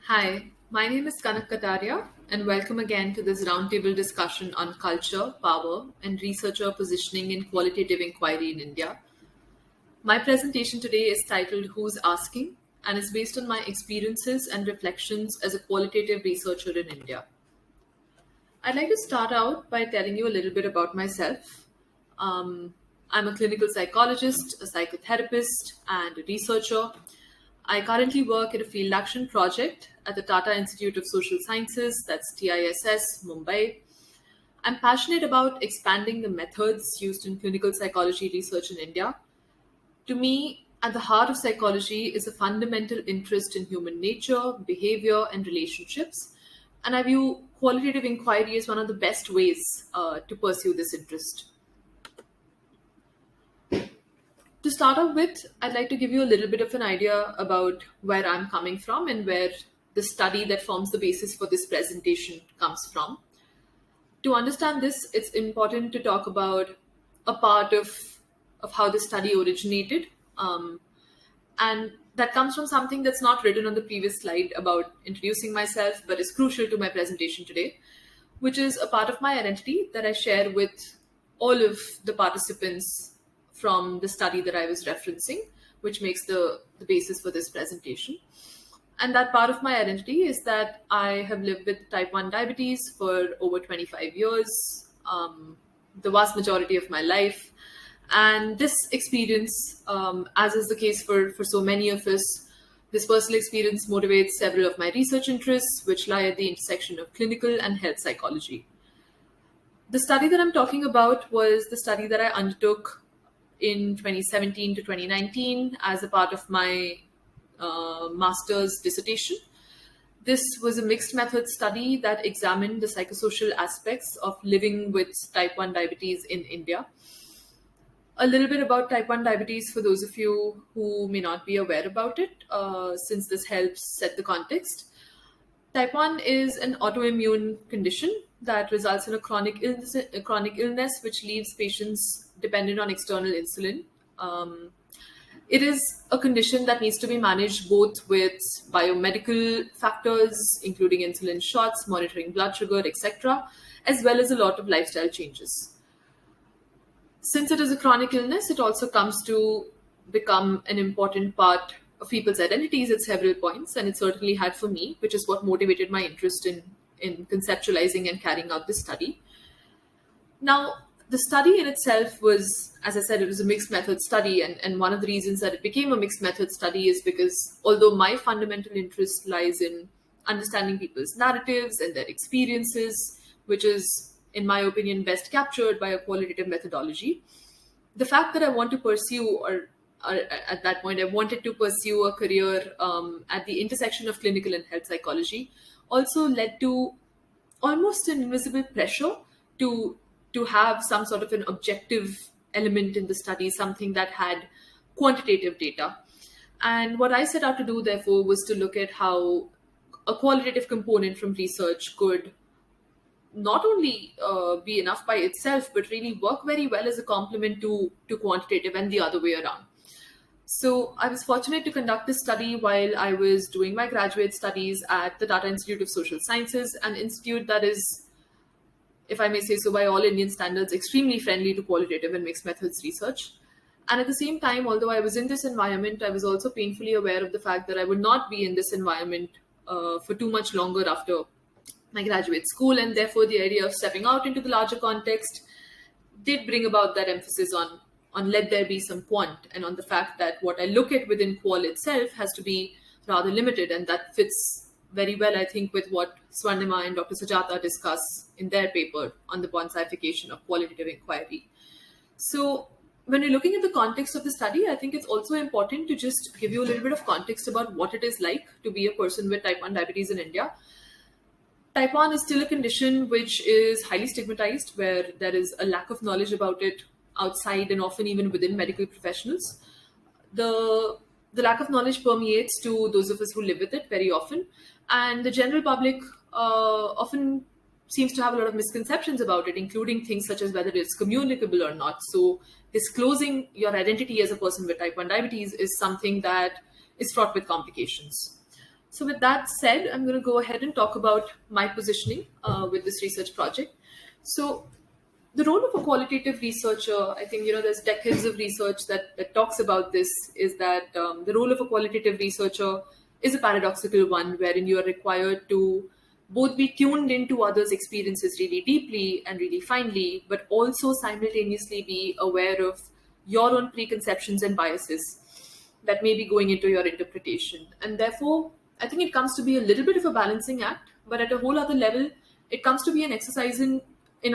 Hi, my name is Kanak Kataria, and welcome again to this roundtable discussion on culture, power, and researcher positioning in qualitative inquiry in India. My presentation today is titled Who's Asking and is based on my experiences and reflections as a qualitative researcher in India. I'd like to start out by telling you a little bit about myself. Um, I'm a clinical psychologist, a psychotherapist, and a researcher. I currently work at a field action project at the Tata Institute of Social Sciences, that's TISS, Mumbai. I'm passionate about expanding the methods used in clinical psychology research in India. To me, at the heart of psychology is a fundamental interest in human nature, behavior, and relationships. And I view qualitative inquiry as one of the best ways to pursue this interest. To start off with, I'd like to give you a little bit of an idea about where I'm coming from and where the study that forms the basis for this presentation comes from. To understand this, it's important to talk about a part of how the study originated. And that comes from something that's not written on the previous slide about introducing myself, but is crucial to my presentation today, which is a part of my identity that I share with all of the participants from the study that I was referencing, which makes the basis for this presentation. And that part of my identity is that I have lived with type 1 diabetes for over 25 years, the vast majority of my life. And this experience, as is the case for so many of us, this personal experience motivates several of my research interests, which lie at the intersection of clinical and health psychology. The study that I'm talking about was the study that I undertook in 2017 to 2019 as a part of my master's dissertation. This was a mixed method study that examined the psychosocial aspects of living with type 1 diabetes in India. A little bit about type 1 diabetes for those of you who may not be aware about it, since this helps set the context. Type 1 is an autoimmune condition that results in a chronic illness which leaves patients dependent on external insulin. It is a condition that needs to be managed both with biomedical factors, including insulin shots, monitoring blood sugar, etc., as well as a lot of lifestyle changes. Since it is a chronic illness, it also comes to become an important part of people's identities at several points, and it certainly had for me, which is what motivated my interest in conceptualizing and carrying out this study. Now, the study in itself was, as I said, it was a mixed method study, and one of the reasons that it became a mixed method study is because although my fundamental interest lies in understanding people's narratives and their experiences, which is, in my opinion, best captured by a qualitative methodology, the fact that I want to pursue, or at that point, I wanted to pursue a career at the intersection of clinical and health psychology, also led to almost an invisible pressure to have some sort of an objective element in the study, something that had quantitative data. And what I set out to do, therefore, was to look at how a qualitative component from research could not only be enough by itself, but really work very well as a complement to quantitative and the other way around. So I was fortunate to conduct this study while I was doing my graduate studies at the Tata Institute of Social Sciences, an institute that is, if I may say so, by all Indian standards, extremely friendly to qualitative and mixed methods research. And at the same time, although I was in this environment, I was also painfully aware of the fact that I would not be in this environment for too much longer after my graduate school, and therefore the idea of stepping out into the larger context did bring about that emphasis on let there be some quant, and on the fact that what I look at within qual itself has to be rather limited, and that fits very well, I think, with what Swarnima and Dr. Sujata discuss in their paper on the bonsaification of qualitative inquiry. So when we're looking at the context of the study, I think it's also important to just give you a little bit of context about what it is like to be a person with type 1 diabetes in India. Type 1 is still a condition which is highly stigmatized, where there is a lack of knowledge about it outside and often even within medical professionals. The lack of knowledge permeates to those of us who live with it very often, and the general public often seems to have a lot of misconceptions about it, including things such as whether it's communicable or not. So disclosing your identity as a person with type 1 diabetes is something that is fraught with complications. So with that said, I'm going to go ahead and talk about my positioning with this research project. So the role of a qualitative researcher, I think, there's decades of research that talks about this, is that the role of a qualitative researcher is a paradoxical one, wherein you are required to both be tuned into others' experiences really deeply and really finely, but also simultaneously be aware of your own preconceptions and biases that may be going into your interpretation. And therefore, I think it comes to be a little bit of a balancing act, but at a whole other level, it comes to be an exercise in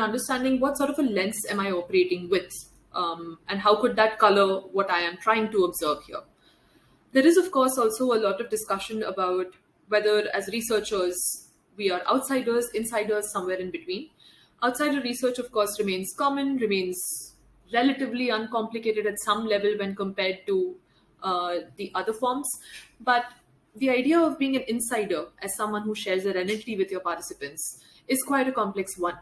understanding what sort of a lens am I operating with, and how could that color what I am trying to observe here. There is, of course, also a lot of discussion about whether, as researchers, we are outsiders, insiders, somewhere in between. Outsider research, of course, remains common, remains relatively uncomplicated at some level when compared to the other forms. But the idea of being an insider as someone who shares their identity with your participants is quite a complex one.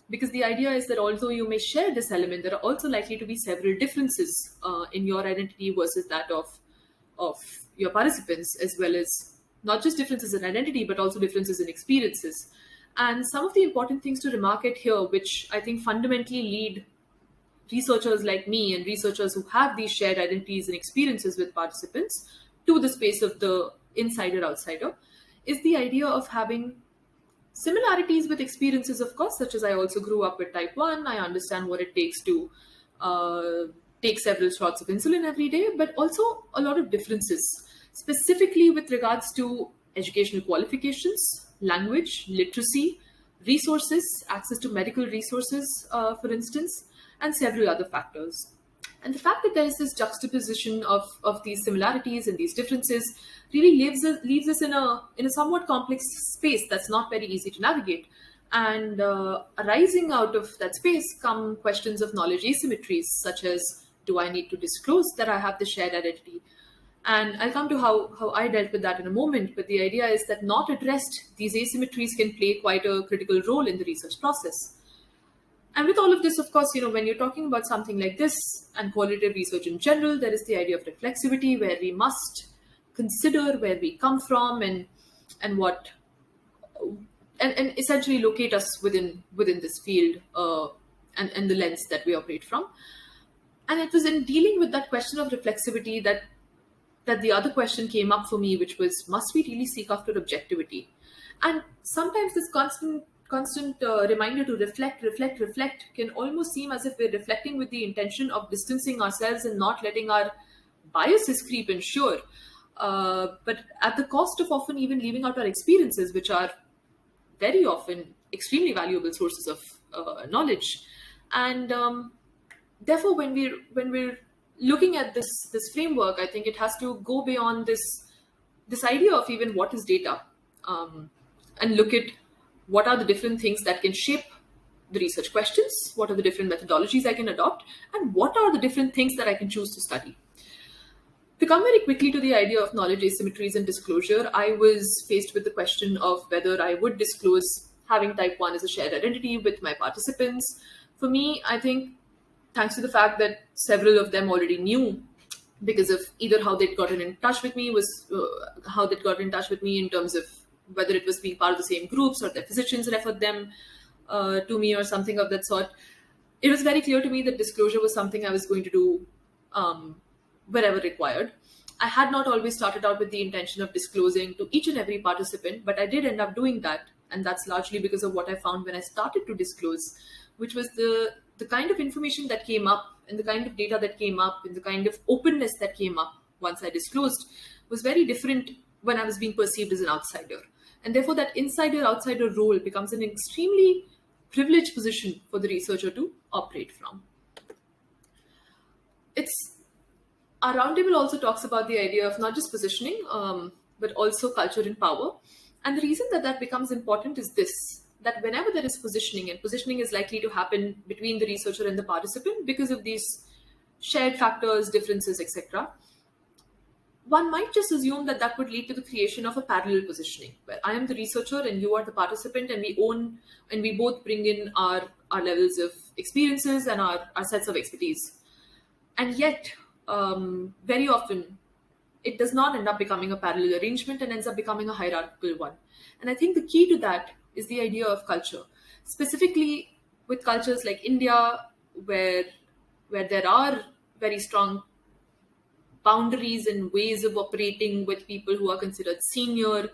Because the idea is that although you may share this element, there are also likely to be several differences in your identity versus that of your participants, as well as not just differences in identity, but also differences in experiences. And some of the important things to remark at here, which I think fundamentally lead researchers like me and researchers who have these shared identities and experiences with participants to the space of the insider outsider, is the idea of having similarities with experiences, of course, such as I also grew up with type 1. I understand what it takes to uh, take several shots of insulin every day, but also a lot of differences, specifically with regards to educational qualifications, language, literacy, resources, access to medical resources, for instance, and several other factors. And the fact that there is this juxtaposition of these similarities and these differences really leaves us in a somewhat complex space that's not very easy to navigate. And arising out of that space come questions of knowledge asymmetries, such as, do I need to disclose that I have the shared identity? And I'll come to how I dealt with that in a moment. But the idea is that not addressed, these asymmetries can play quite a critical role in the research process. And with all of this, of course, when you're talking about something like this and qualitative research in general, there is the idea of reflexivity, where we must consider where we come from and what and essentially locate us within this field, and the lens that we operate from. And it was in dealing with that question of reflexivity that the other question came up for me, which was, must we really seek after objectivity? And sometimes this constant reminder to reflect can almost seem as if we're reflecting with the intention of distancing ourselves and not letting our biases creep in, sure, but at the cost of often even leaving out our experiences, which are very often extremely valuable sources of knowledge. And therefore, when we're looking at this framework, I think it has to go beyond this idea of even what is data, and look at what are the different things that can shape the research questions, what are the different methodologies I can adopt, and what are the different things that I can choose to study. To come very quickly to the idea of knowledge asymmetries and disclosure, I was faced with the question of whether I would disclose having type 1 as a shared identity with my participants. For me, I think, thanks to the fact that several of them already knew, because of either how they'd gotten in touch with me, how they'd gotten in touch with me in terms of whether it was being part of the same groups or their physicians referred them to me or something of that sort. It was very clear to me that disclosure was something I was going to do wherever required. I had not always started out with the intention of disclosing to each and every participant, but I did end up doing that. And that's largely because of what I found when I started to disclose, which was the kind of information that came up and the kind of data that came up and the kind of openness that came up once I disclosed was very different when I was being perceived as an outsider. And therefore, that insider-outsider role becomes an extremely privileged position for the researcher to operate from. Our roundtable also talks about the idea of not just positioning, but also culture and power. And the reason that becomes important is this, that whenever there is positioning, and positioning is likely to happen between the researcher and the participant because of these shared factors, differences, etc., one might just assume that would lead to the creation of a parallel positioning, where I am the researcher and you are the participant, and we both bring in our levels of experiences and our sets of expertise. And yet, very often, it does not end up becoming a parallel arrangement and ends up becoming a hierarchical one. And I think the key to that is the idea of culture, specifically with cultures like India, where there are very strong boundaries and ways of operating with people who are considered senior,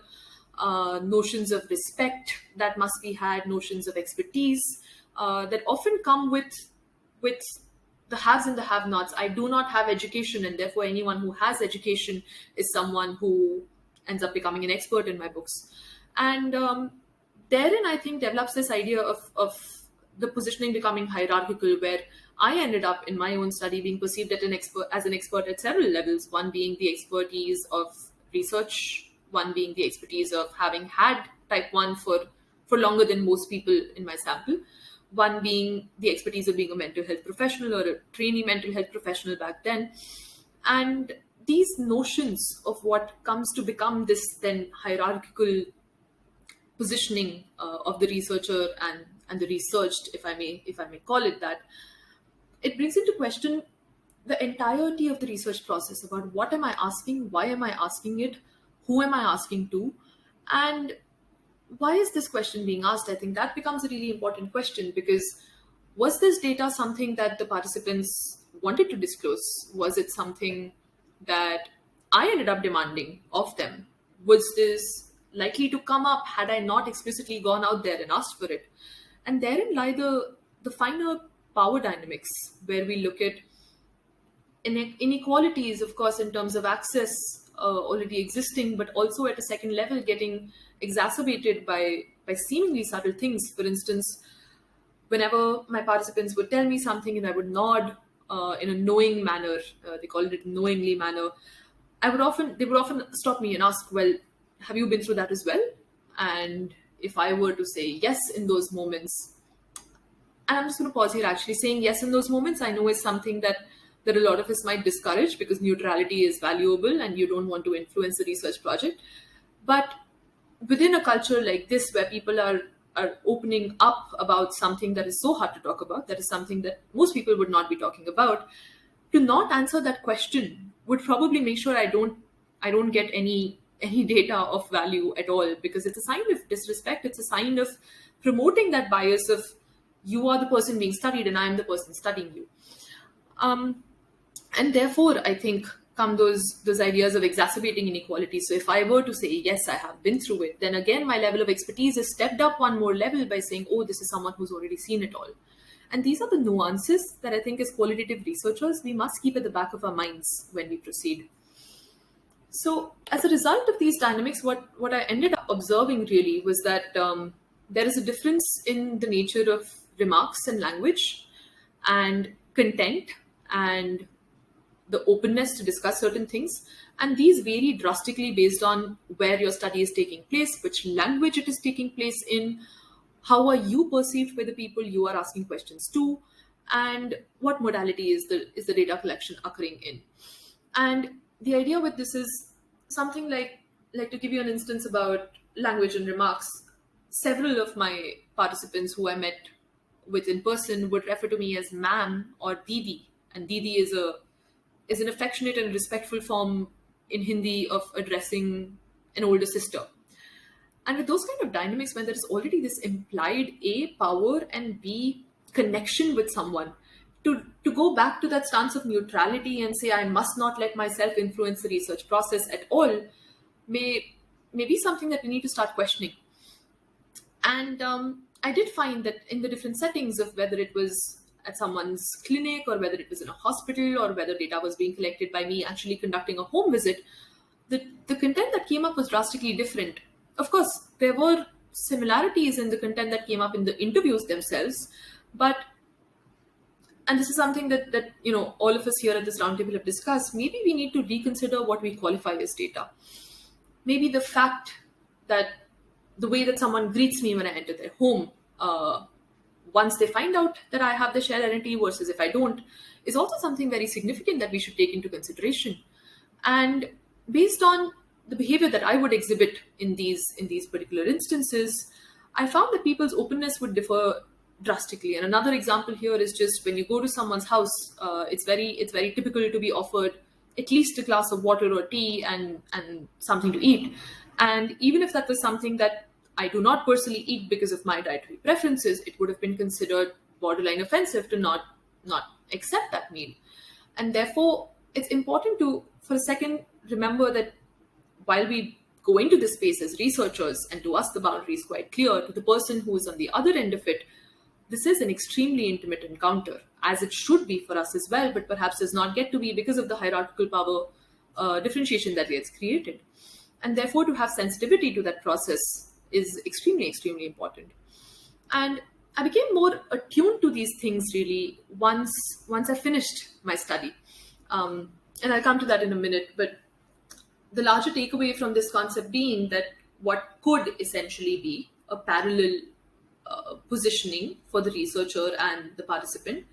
notions of respect that must be had, notions of expertise that often come with the haves and the have-nots. I do not have education, and therefore anyone who has education is someone who ends up becoming an expert in my books. And therein, I think, develops this idea of the positioning becoming hierarchical, where I ended up in my own study being perceived as an expert at several levels, one being the expertise of research, one being the expertise of having had type 1 for longer than most people in my sample, one being the expertise of being a mental health professional or a trainee mental health professional back then. And these notions of what comes to become this then hierarchical positioning of the researcher and the researched, if I may call it that, it brings into question the entirety of the research process about what am I asking, why am I asking it, who am I asking to, and why is this question being asked? I think that becomes a really important question, because was this data something that the participants wanted to disclose? Was it something that I ended up demanding of them? Was this likely to come up had I not explicitly gone out there and asked for it? And therein lie the finer power dynamics, where we look at inequalities, of course, in terms of access already existing, but also at a second level getting exacerbated by seemingly subtle things. For instance, whenever my participants would tell me something and I would nod in a knowing manner, they called it knowingly manner, they would often stop me and ask, well, have you been through that as well? And if I were to say yes in those moments, and I'm just going to pause here, actually saying yes in those moments, I know is something that a lot of us might discourage, because neutrality is valuable and you don't want to influence the research project. But within a culture like this, where people are opening up about something that is so hard to talk about, that is something that most people would not be talking about, to not answer that question would probably make sure I don't get any data of value at all, because it's a sign of disrespect. It's a sign of promoting that bias of you are the person being studied and I am the person studying you. And therefore, I think come those ideas of exacerbating inequality. So if I were to say, yes, I have been through it, then again, my level of expertise is stepped up one more level by saying, oh, this is someone who's already seen it all. And these are the nuances that I think as qualitative researchers, we must keep at the back of our minds when we proceed. So as a result of these dynamics, what I ended up observing really was that there is a difference in the nature of remarks and language and content and the openness to discuss certain things. And these vary drastically based on where your study is taking place, which language it is taking place in, how are you perceived by the people you are asking questions to, and what modality is the data collection occurring in. And the idea with this is something like to give you an instance about language and remarks. Several of my participants who I met with in person would refer to me as ma'am or didi, and didi is an affectionate and respectful form in Hindi of addressing an older sister. And with those kind of dynamics, when there is already this implied A, power, and B, connection with someone, to go back to that stance of neutrality and say I must not let myself influence the research process at all may be something that we need to start questioning. And I did find that in the different settings of whether it was at someone's clinic or whether it was in a hospital or whether data was being collected by me actually conducting a home visit, the content that came up was drastically different. Of course, there were similarities in the content that came up in the interviews themselves, and this is something that all of us here at this roundtable have discussed, maybe we need to reconsider what we qualify as data. Maybe the fact that the way that someone greets me when I enter their home, once they find out that I have the shared identity versus if I don't, is also something very significant that we should take into consideration. And based on the behavior that I would exhibit in these particular instances, I found that people's openness would differ drastically. And another example here is just when you go to someone's house, it's very typical to be offered at least a glass of water or tea and something to eat. And even if that was something that I do not personally eat because of my dietary preferences, it would have been considered borderline offensive to not accept that meal. And therefore, it's important to, for a second, remember that while we go into this space as researchers, and to us the boundary is quite clear, to the person who is on the other end of it, this is an extremely intimate encounter, as it should be for us as well, but perhaps does not get to be because of the hierarchical power differentiation that gets created. And therefore, to have sensitivity to that process is extremely, extremely important. And I became more attuned to these things really once I finished my study. And I'll come to that in a minute, but the larger takeaway from this concept being that what could essentially be a parallel positioning for the researcher and the participant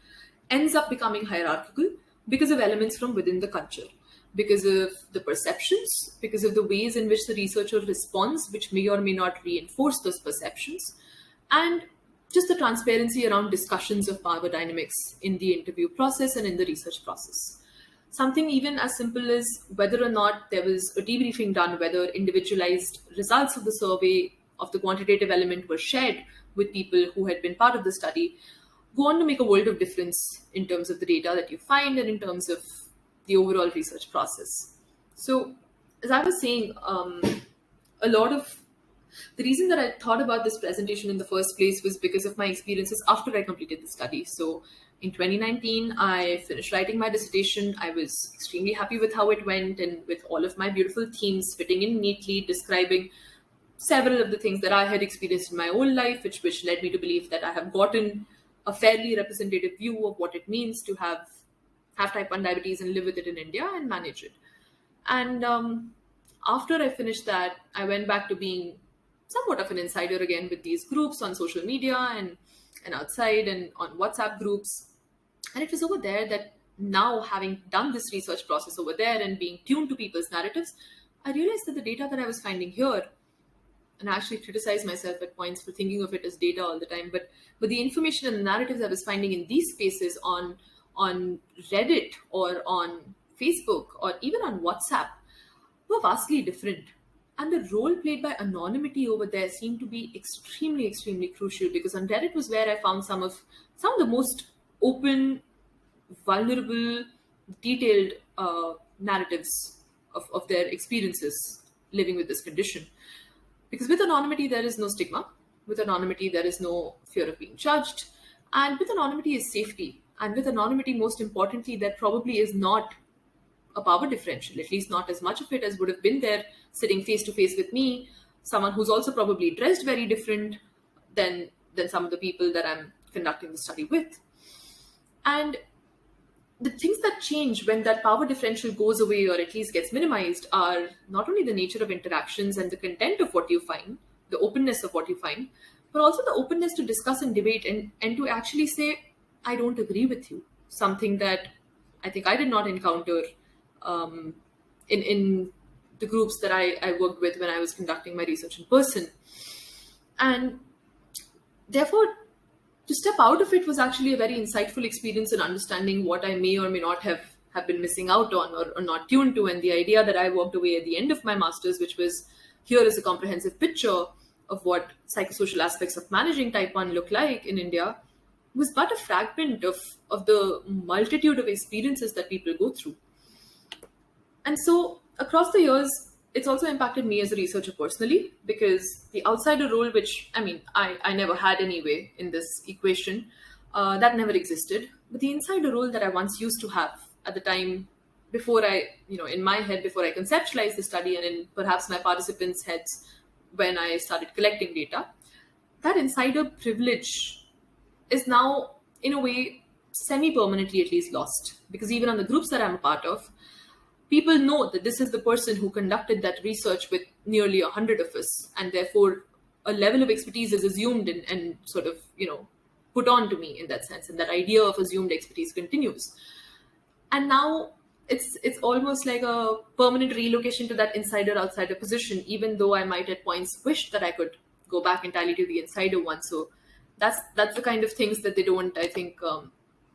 ends up becoming hierarchical because of elements from within the culture, because of the perceptions, because of the ways in which the researcher responds, which may or may not reinforce those perceptions, and just the transparency around discussions of power dynamics in the interview process and in the research process. Something even as simple as whether or not there was a debriefing done, whether individualized results of the survey of the quantitative element were shared with people who had been part of the study, go on to make a world of difference in terms of the data that you find and in terms of the overall research process. So, as I was saying, a lot of the reason that I thought about this presentation in the first place was because of my experiences after I completed the study. So in 2019, I finished writing my dissertation. I was extremely happy with how it went and with all of my beautiful themes fitting in neatly, describing several of the things that I had experienced in my own life, which led me to believe that I have gotten a fairly representative view of what it means to have type 1 diabetes and live with it in India and manage it. And after I finished that, I went back to being somewhat of an insider again with these groups on social media and outside and on WhatsApp groups. And it was over there that now, having done this research process over there and being tuned to people's narratives, I realized that the data that I was finding here, and I actually criticize myself at points for thinking of it as data all the time, but the information and the narratives I was finding in these spaces on Reddit or on Facebook or even on WhatsApp were vastly different. And the role played by anonymity over there seemed to be extremely, extremely crucial, because on Reddit was where I found some of the most open, vulnerable, detailed narratives of their experiences living with this condition. Because with anonymity, there is no stigma. With anonymity, there is no fear of being judged. And with anonymity is safety. And with anonymity, most importantly, there probably is not a power differential, at least not as much of it as would have been there sitting face to face with me, someone who's also probably dressed very different than some of the people that I'm conducting the study with. And the things that change when that power differential goes away or at least gets minimized are not only the nature of interactions and the content of what you find, the openness of what you find, but also the openness to discuss and debate and to actually say, I don't agree with you. Something that I think I did not encounter in the groups that I worked with when I was conducting my research in person. And therefore, to step out of it was actually a very insightful experience in understanding what I may or may not have been missing out on or not tuned to. And the idea that I walked away at the end of my master's, which was, here is a comprehensive picture of what psychosocial aspects of managing type 1 look like in India, was but a fragment of the multitude of experiences that people go through. And so across the years, it's also impacted me as a researcher personally, because the outsider role, which I never had anyway in this equation, that never existed. But the insider role that I once used to have at the time, before I, in my head, before I conceptualized the study, and in perhaps my participants' heads when I started collecting data, that insider privilege is now, in a way, semi-permanently at least lost. Because even on the groups that I'm a part of, people know that this is the person who conducted that research with nearly 100 of us, and therefore a level of expertise is assumed and sort of, put on to me in that sense, and that idea of assumed expertise continues. And now it's almost like a permanent relocation to that insider-outsider position, even though I might at points wish that I could go back entirely to the insider one. So that's the kind of things that they don't, I think,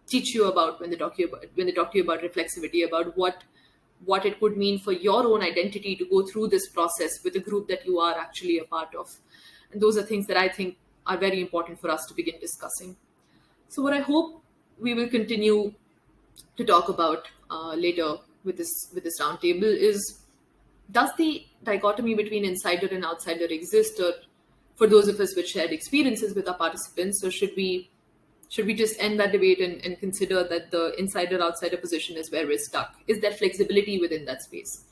teach you about when they talk to you about reflexivity, about what what it could mean for your own identity to go through this process with a group that you are actually a part of. And those are things that I think are very important for us to begin discussing. So, what I hope we will continue to talk about later with this roundtable is, does the dichotomy between insider and outsider exist, or for those of us with shared experiences with our participants, or should we just end that debate and consider that the insider outsider position is where we're stuck? Is there flexibility within that space?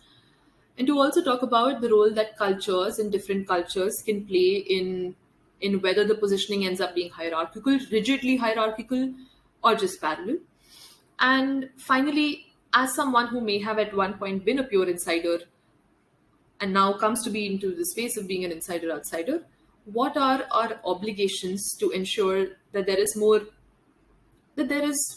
And to also talk about the role that cultures and different cultures can play in whether the positioning ends up being hierarchical, rigidly hierarchical, or just parallel. And finally, as someone who may have at one point been a pure insider and now comes to be into the space of being an insider outsider, what are our obligations to ensure that there is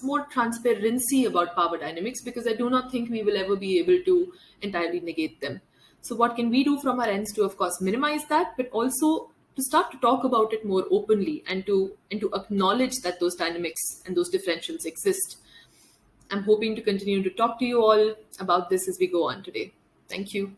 more transparency about power dynamics, because I do not think we will ever be able to entirely negate them. So, what can we do from our ends to, of course, minimize that, but also to start to talk about it more openly and to acknowledge that those dynamics and those differentials exist? I'm hoping to continue to talk to you all about this as we go on today. Thank you.